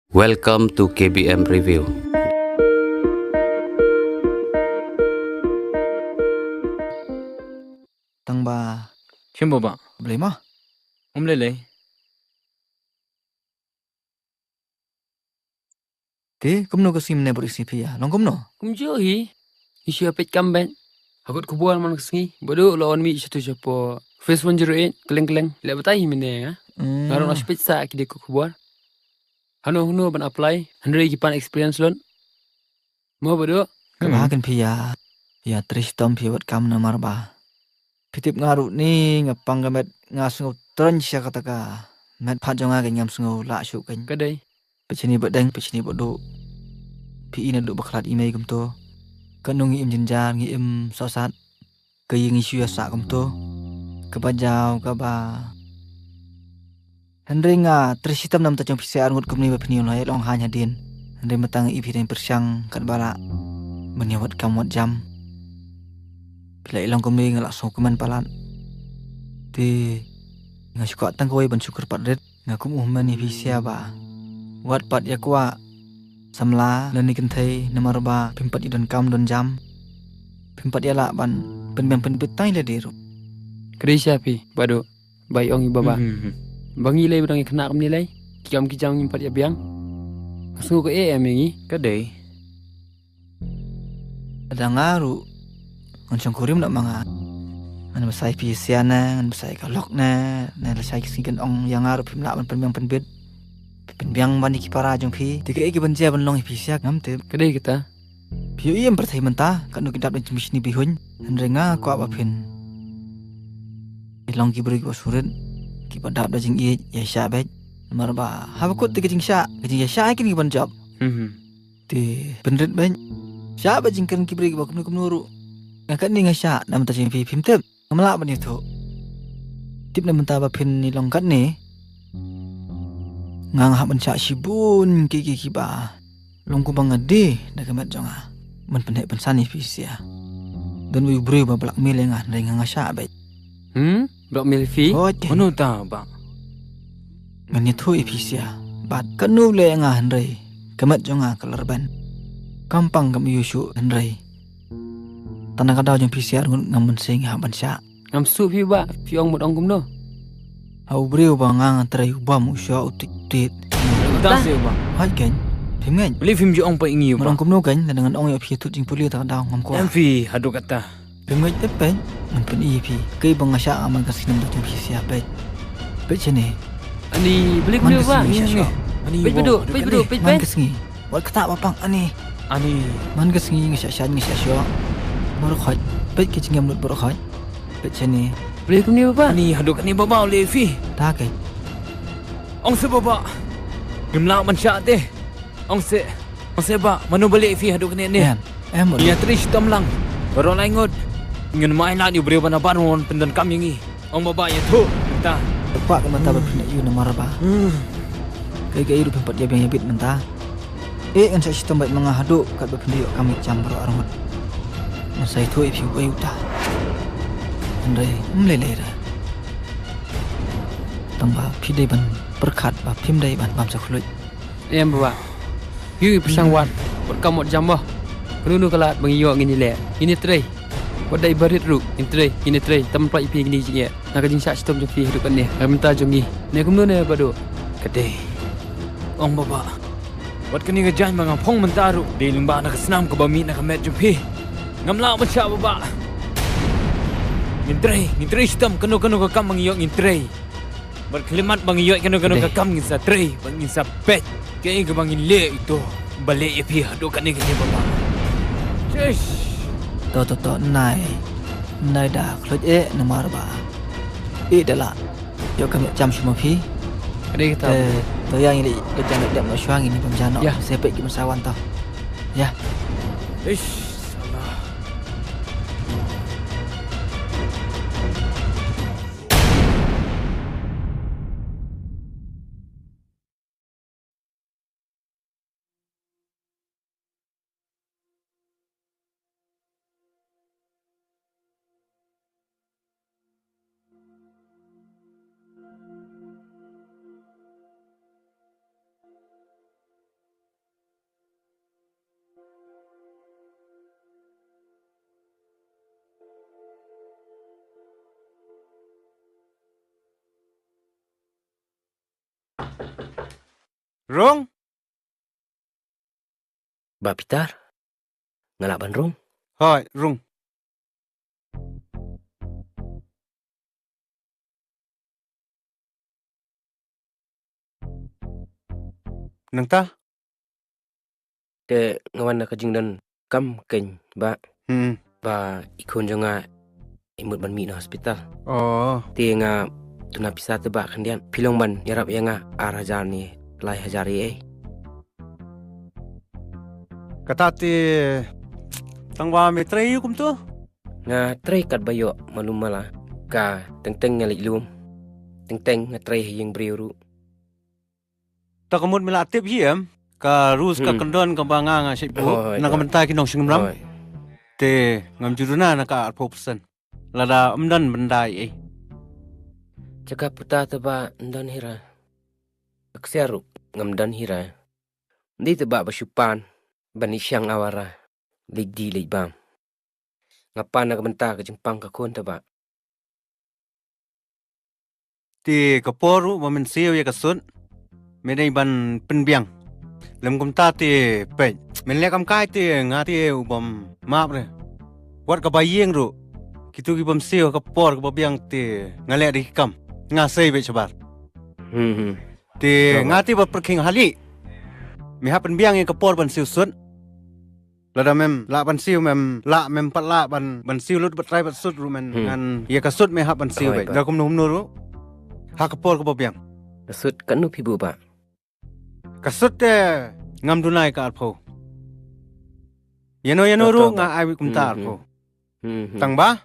Welcome to KBM Review. Tang ba Siyempre ba? problema? Umlelay. Ti kumno kasi mne berisipi ya. Long kumno. Kumjohi. Isu apit kamben. Akut kubuan man kesengi. Bodoh lawan mi satu siapa. Face 108 keleng-keleng. Lek betai mene ya. Ngaron aspit sa kide kubuan. Hanu ban apply. Handre gipan experience lon. Mau bodoh. Kabahagan pi ya. Ya tristom pi wat kam na marba. Pitip ngaru ni ngapang gamet ngasngu tren sia kataka. Met phat jonga ke ngam sngu la syu kan. Kadai. Pechini bedeng pechini bodo. Pi ina du baklat imei kum to. Kanungi im jenjar ngi im sosat. Kaying isu ya sa kum to. Kabajau kaba. Handre nga tristom nam ta jong PCR ngut kum ni ba pnion lai long hanya din. Handre matang ipi den persyang kat bala. Menyawat kam wat jam. Bila ilang kami ngalak sokuman palan. Ti ngasuka tang kawai ban syukur pat red ngakum umman ni visia ba. Wat pat ya kwa samla lani kentai namar ba pimpat idon kam don jam. Pimpat ya la ban pen betai la diru. Kadai siapi. Bodoh. Baik ong ibaba. Bangi lay bedang kena kam nilai. Kiam kijang nyimpat ya biang. Asngu ke AM ini. Kadai. Ada ngaru. Ngancang kurim nak manga. An basai pisiana, an basai kalok na lasai kisikan ong yang ngaru pim la ban pen bed. Pen biang ban ikipara jong pi. Tiga iki benjia ban long ipisia ngam te. Kadai kita. Piu iem pertai mentah kan nu kidap dan jemis ni bihun. Hendrenga ko apa pin. Ilong ki beri ko surit. Ki padap da jing i ya sya bet. Marba ha ko tiga jing sya. Jing ya sya ki ni ban job. Ti benret ban. Sya ba jing kan ki beri ko kum nuru. Ngakan ni ngasya nam ta jing pi pim tep. Ngamla ban itu. Tip nam ta ba pin ni long kat ni. Ngang ha ban sya sibun ki ba. Long ko bang ade da kamat jonga. Man pendek pensani fisia. Dan wi beri ba black mail nga ngai ngasya bet. Blackmail fee. Oh, Ano ta ba? ngani thu ipisia. Bat kanu le nga handrai. Kamat jonga kalarban. Kampang kam yusu handrai. Tanah kadau jong PCR ngam sing ha ban sya. Ngam su fi ba. Fi ong mut ong kumno. Au beri ba ngang trai ubam usya utit. Ta se ba? Hai kan. Phim ngan. Beli film jo ong pa ingi ba. Marang kumno kan dengan ong ya phi tu jing puli ta kadau ngam ko. MV hadu kata. Phim ngan tepen. Man pen EP. Kai bang asya aman kasinam da jong PCR bet. Bet sini. Ani beli kumno ba. Ani Pit bodoh. Pit bodoh. Pit Man pen. kesengi. Wat kata bapang ani. Ani. Man kesengi ngasya sya. Baru khoi. Bet ke jingam lut baru khoi. Bet sini. Beli kumno ba. Ani hadu kat ni baba le fi. Ta kai. Ong se baba. Gemla man sya te. Ong se ba manu balik fi hadu kat ni. Em Ya trish tam lang. Baru langot. Ngan mai la ni beri bana baron pendan kam yangi. Ong baba ya tu. Ta. tepak ke mata berpindah yu nama raba. Kai hidup tempat dia biang yabit mentah. Kan saya sistem baik mengahadu kat berpindah yuk kami campur armut. Masa itu ipi ubai udah. Andai meleleh dah. Tambah pidai ban berkat bah pimdai ban bam sakulut. Em ba. Yu pesang wan. Wat kamot jambah. Kenunu kalat bangiyo ngini le. Ini tray. Wadai barit ru. Ini tray. Tempat ipi ngini je. Nak jing syak sistem je fi hidup kan ni. Minta jongi. Ne kumno ne bado. Kadai. Ong baba. Wat kani ga jan mga phong mentaru. Di lingba na kasnam ko bami na kamet jumpi. Ngamla ba siya baba. Ngintray sistem kanu ka kam mangiyo ngintray. Berkelimat mangiyo kanu ka kam ngin sa tray. Bangin sa pet. Kaya ga bangin le ito. Balik ya pi hadu kani kani baba. Sheesh. To nai dah kelut nama raba. Dah yuk kami jam semua pi. Kadai kita. To yang ini jangan dap masyuang ini pemjana. Ya. Sepek ki masawan to. Ya. Ish. Salah. Rong. Ba Pitar. Ngalak ban rong. Hoi, Rong. Nang ta? Te ngawan na kajing dan kam keng ba. Hmm. Ba ikon jonga imut ban mi na hospital. Oh. Te nga tuna pisa te ba kandian. Pilong ban yarap yanga arajar ni lai hajari Kata ti tangwa me tray kum tu. Nga tray kat bayo malum mala ka teng-teng ngalik lum. Teng-teng nga tray yang briuru. Ta kamut mila tip hiam ka rus ka Hmm. kendon ka banga nga sip bu. Hoi, Nang kamenta ki nong singram. Hoi. Te ngam juduna na ka 4%. Lada umdan bendai Cakap puta te ba ndan hira. Aksiaru ngam dan hira. Di te ba basyupan ban isyang awara. Lig di lig bam. Ngapa na kabenta ka jempang ka kon te ba. Ti kaporu mamen siu ya kasun. Menai ban penbiang. Lem kumta ti pe. Men lekam kai ti ngati ubam map re. Wat ka bayeng ru. Kitu ki bam siu kapor ka biang ti ngale di kam. Ngasai be sabar. Ti Betul. ngati ba perking hali. Mi ha penbiang yang kapor ban siu sun. Lada mem la ban siu mem la mem pat la ban siu lut batrai bat sut ru men ngan ya kasut me ha ban siu be. Baik, baik. Da kum nu ru. Ha kapor ka biang. Maksud kan nu pibu ba. Kasut te ngam dunai ka arpo. Yano ru Betul, nga ai kumta Mhm. arpo. Tang ba?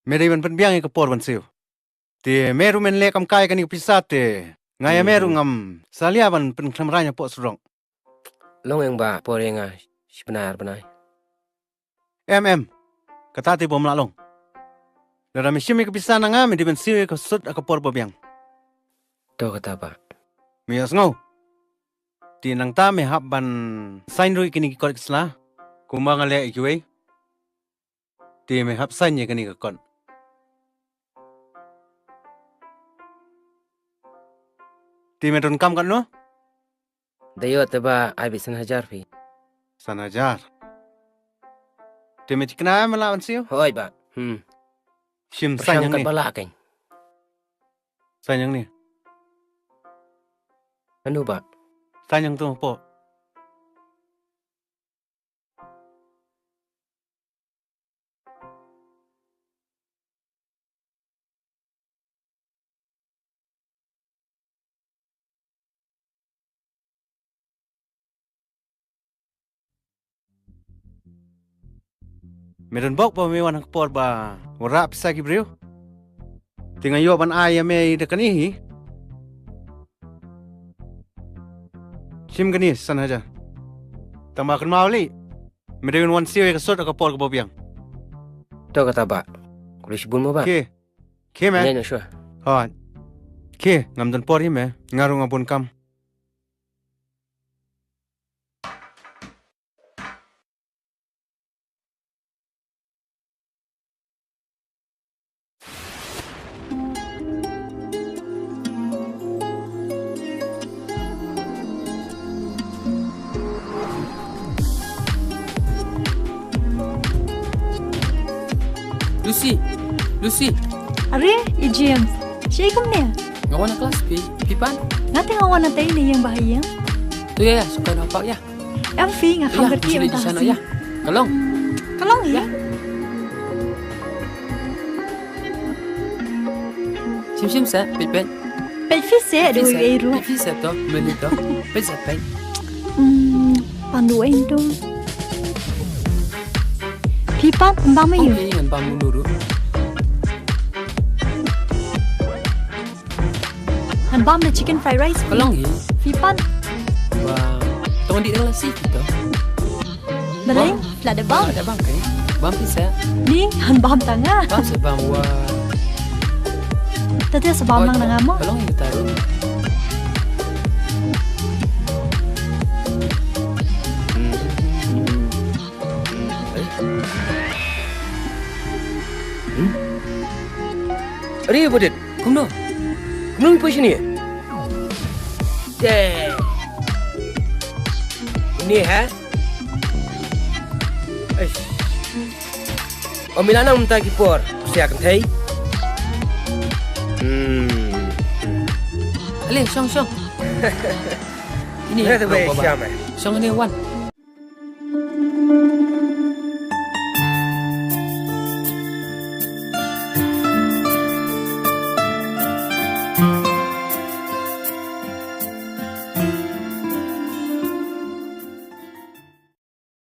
Mere ban penbiang ka por ban siu. Ti meru men le kam kai kan pisat te. Ngaya meru ngam salia ban pen klamranya po surong. Long yang ba por yang sebenar benai. Kata ti bom lalong. Dara mi shimi ka pisana nga mi di ban siu ka sut ka por biang. Tahu kata ba. Mi as ngau. Ti nang ta me hab ban sign ru kini ki korek sla. Kumba nga le ikiwe. Ti me hab sign ye kini ka kon. Ti me don kam kan no? Dayo te ba ai bisan hajar fi. Sanajar. Ti me tikna melawan siu. Hoi ba. Shim Persang sanyang kat ni. bala kan. Sanyang ni. Anu ba. Sanyang tu po. Meron bok pa mewan ang por ba. Wara pisa ki brio. Tingay yo ban ay me de kanihi. Shim ganis sana aja. Tamakan mauli. Meron wan siyo ka sot ka por ka bobiang. Tahu kata ba. Kulis bun mo ba. Ke. Ke me. Nyanyi syua. Ha. Ke ngam dan por me. Ngarung abun kam. Lucy. Are, James. Siya ikum niya. Ngawan na kelas pipan. Ngati ngawan na tayo niya yung bahaya. Tu ya, suka nampak ya. Ang fi nga kam Ya, gerti sudah ang di sana tahasi. ya. Kalong. Kalong ya. Sim sa, pipen. Pay fi se do eru. Pipi sa to, menito. Pesa pen. Pandu endo. Pipan mbang mayu. Okay, ngan bangun dulu. Han bam na chicken fried rice. Kalong hi. Pipan. Bang. Tunggu di dalam sih kita. Balay, lada bam. Ada bang kan? Bang bisa. Ni han bam tanga. Bang sebang wa. Tadi sa bam nang nangamo. Kalong hi taruh. Ari bodit. Kumno. Kumno mi posisi ni. Deh. Ini ha? Omilana umta kipor, siya kan thấy. Ale, Syong. Ini Ini tu bro, be Baba. siya mai. Syong ni Wan.